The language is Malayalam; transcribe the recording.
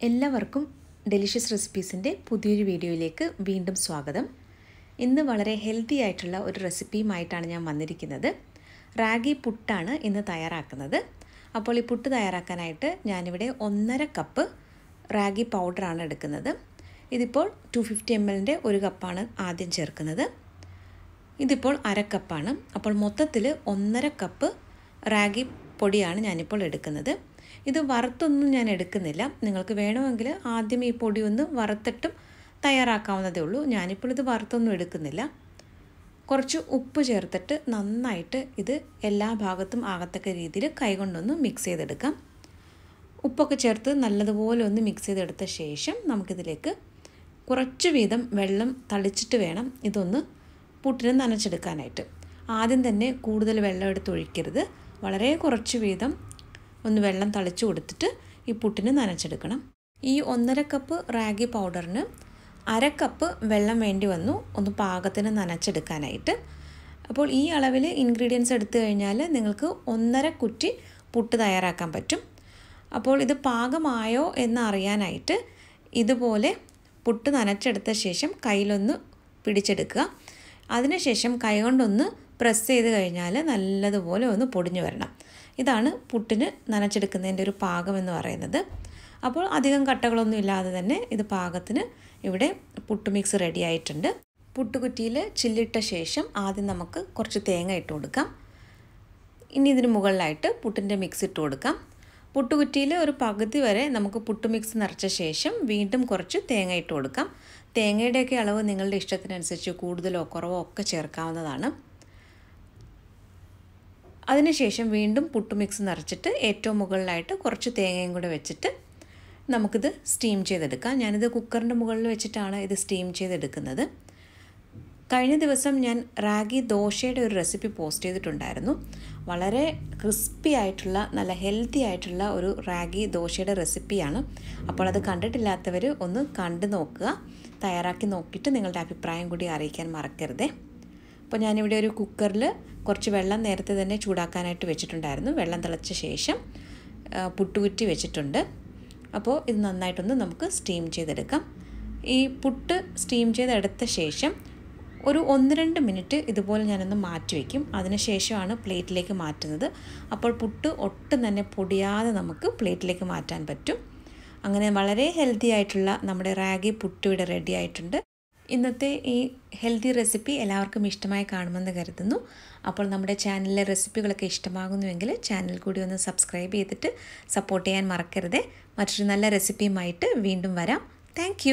എല്ലാവർക്കും ഡെലിഷ്യസ് റെസിപ്പീസിൻ്റെ പുതിയൊരു വീഡിയോയിലേക്ക് വീണ്ടും സ്വാഗതം. ഇന്ന് വളരെ ഹെൽത്തി ആയിട്ടുള്ള ഒരു റെസിപ്പിയുമായിട്ടാണ് ഞാൻ വന്നിരിക്കുന്നത്. റാഗി പുട്ടാണ് ഇന്ന് തയ്യാറാക്കുന്നത്. അപ്പോൾ ഈ പുട്ട് തയ്യാറാക്കാനായിട്ട് ഞാനിവിടെ 1.5 കപ്പ് റാഗി പൗഡറാണ് എടുക്കുന്നത്. ഇതിപ്പോൾ 250 ml ഒരു കപ്പാണ് ആദ്യം ചേർക്കുന്നത്. ഇതിപ്പോൾ 1/2 കപ്പാണ്. അപ്പോൾ മൊത്തത്തിൽ 1.5 കപ്പ് റാഗി പൊടിയാണ് ഞാനിപ്പോൾ എടുക്കുന്നത്. ഇത് വറുത്തൊന്നും ഞാൻ എടുക്കുന്നില്ല. നിങ്ങൾക്ക് വേണമെങ്കിൽ ആദ്യം ഈ പൊടി ഒന്ന് വറുത്തിട്ടും തയ്യാറാക്കാവുന്നതേ ഉള്ളൂ. ഞാനിപ്പോൾ ഇത് വറുത്തൊന്നും എടുക്കുന്നില്ല. കുറച്ച് ഉപ്പ് ചേർത്തിട്ട് നന്നായിട്ട് ഇത് എല്ലാ ഭാഗത്തും ആകത്തക്ക രീതിയിൽ കൈകൊണ്ടൊന്ന് മിക്സ് ചെയ്തെടുക്കാം. ഉപ്പൊക്കെ ചേർത്ത് നല്ലതുപോലെ ഒന്ന് മിക്സ് ചെയ്തെടുത്ത ശേഷം നമുക്കിതിലേക്ക് കുറച്ച് വീതം വെള്ളം തളിച്ചിട്ട് വേണം ഇതൊന്ന് പുട്ടിന് നനച്ചെടുക്കാനായിട്ട്. ആദ്യം തന്നെ കൂടുതൽ വെള്ളം എടുത്ത് ഒഴിക്കരുത്. വളരെ കുറച്ച് വീതം ഒന്ന് വെള്ളം തളിച്ച് കൊടുത്തിട്ട് ഈ പുട്ടിന് നനച്ചെടുക്കണം. ഈ 1.5 കപ്പ് റാഗി പൗഡറിന് 1/2 കപ്പ് വെള്ളം വേണ്ടി വന്നു ഒന്ന് പാകത്തിന് നനച്ചെടുക്കാനായിട്ട്. അപ്പോൾ ഈ അളവിൽ ഇൻഗ്രീഡിയൻസ് എടുത്തു കഴിഞ്ഞാൽ നിങ്ങൾക്ക് 1.5 കുറ്റി പുട്ട് തയ്യാറാക്കാൻ പറ്റും. അപ്പോൾ ഇത് പാകമായോ എന്ന് അറിയാനായിട്ട് ഇതുപോലെ പുട്ട് നനച്ചെടുത്ത ശേഷം കയ്യിലൊന്ന് പിടിച്ചെടുക്കുക. അതിനുശേഷം കൈകൊണ്ടൊന്ന് പ്രസ് ചെയ്ത് കഴിഞ്ഞാൽ നല്ലതുപോലെ ഒന്ന് പൊടിഞ്ഞു വരണം. ഇതാണ് പുട്ടിന് നനച്ചെടുക്കുന്നതിൻ്റെ ഒരു പാകം എന്ന് പറയുന്നത്. അപ്പോൾ അധികം കട്ടകളൊന്നും ഇല്ലാതെ തന്നെ ഇത് പാകത്തിന് ഇവിടെ പുട്ട് മിക്സ് റെഡി ആയിട്ടുണ്ട്. പുട്ടുകുറ്റിയിൽ ചില്ലിട്ട ശേഷം ആദ്യം നമുക്ക് കുറച്ച് തേങ്ങ ഇട്ട് കൊടുക്കാം. ഇനി ഇതിന് മുകളിലായിട്ട് പുട്ടിൻ്റെ മിക്സ് ഇട്ട് കൊടുക്കാം. പുട്ടുകുറ്റിയിൽ ഒരു പകുതി വരെ നമുക്ക് പുട്ട് മിക്സ് നിറച്ച ശേഷം വീണ്ടും കുറച്ച് തേങ്ങ ഇട്ട് കൊടുക്കാം. തേങ്ങയുടെയൊക്കെ അളവ് നിങ്ങളുടെ ഇഷ്ടത്തിനനുസരിച്ച് കൂടുതലോ കുറവോ ഒക്കെ ചേർക്കാവുന്നതാണ്. അതിനുശേഷം വീണ്ടും പുട്ട് മിക്സ് നിറച്ചിട്ട് ഏറ്റവും മുകളിലായിട്ട് കുറച്ച് തേങ്ങയും കൂടെ വെച്ചിട്ട് നമുക്കിത് സ്റ്റീം ചെയ്തെടുക്കാം. ഞാനിത് കുക്കറിൻ്റെ മുകളിൽ വെച്ചിട്ടാണ് ഇത് സ്റ്റീം ചെയ്തെടുക്കുന്നത്. കഴിഞ്ഞ ദിവസം ഞാൻ റാഗി ദോശയുടെ ഒരു റെസിപ്പി പോസ്റ്റ് ചെയ്തിട്ടുണ്ടായിരുന്നു. വളരെ ക്രിസ്പി ആയിട്ടുള്ള നല്ല ഹെൽത്തി ആയിട്ടുള്ള ഒരു റാഗി ദോശയുടെ റെസിപ്പിയാണ്. അപ്പോൾ അത് കണ്ടിട്ടില്ലാത്തവർ ഒന്ന് കണ്ടു നോക്കുക. തയ്യാറാക്കി നോക്കിയിട്ട് നിങ്ങളുടെ അഭിപ്രായം കൂടി അറിയിക്കാൻ മറക്കരുതേ. അപ്പോൾ ഞാനിവിടെ ഒരു കുക്കറിൽ കുറച്ച് വെള്ളം നേരത്തെ തന്നെ ചൂടാക്കാനായിട്ട് വെച്ചിട്ടുണ്ടായിരുന്നു. വെള്ളം തിളച്ച ശേഷം പുട്ടുകുറ്റി വെച്ചിട്ടുണ്ട്. അപ്പോൾ ഇത് നന്നായിട്ടൊന്ന് നമുക്ക് സ്റ്റീം ചെയ്തെടുക്കാം. ഈ പുട്ട് സ്റ്റീം ചെയ്തെടുത്ത ശേഷം ഒരു 1-2 മിനിറ്റ് ഇതുപോലെ ഞാനൊന്ന് മാറ്റി വയ്ക്കും. അതിനുശേഷമാണ് പ്ലേറ്റിലേക്ക് മാറ്റുന്നത്. അപ്പോൾ പുട്ട് ഒട്ടും തന്നെ പൊടിയാതെ നമുക്ക് പ്ലേറ്റിലേക്ക് മാറ്റാൻ പറ്റും. അങ്ങനെ വളരെ ഹെൽത്തി ആയിട്ടുള്ള നമ്മുടെ റാഗി പുട്ട് ഇവിടെ റെഡി ആയിട്ടുണ്ട്. ഇന്നത്തെ ഈ ഹെൽത്തി റെസിപ്പി എല്ലാവർക്കും ഇഷ്ടമായി കാണുമെന്ന് കരുതുന്നു. അപ്പോൾ നമ്മുടെ ചാനലിലെ റെസിപ്പികളൊക്കെ ഇഷ്ടമാകുന്നുവെങ്കിൽ ചാനൽ കൂടി ഒന്ന് സബ്സ്ക്രൈബ് ചെയ്തിട്ട് സപ്പോർട്ട് ചെയ്യാൻ മറക്കരുതേ. മറ്റൊരു നല്ല റെസിപ്പിയുമായിട്ട് വീണ്ടും വരാം. താങ്ക്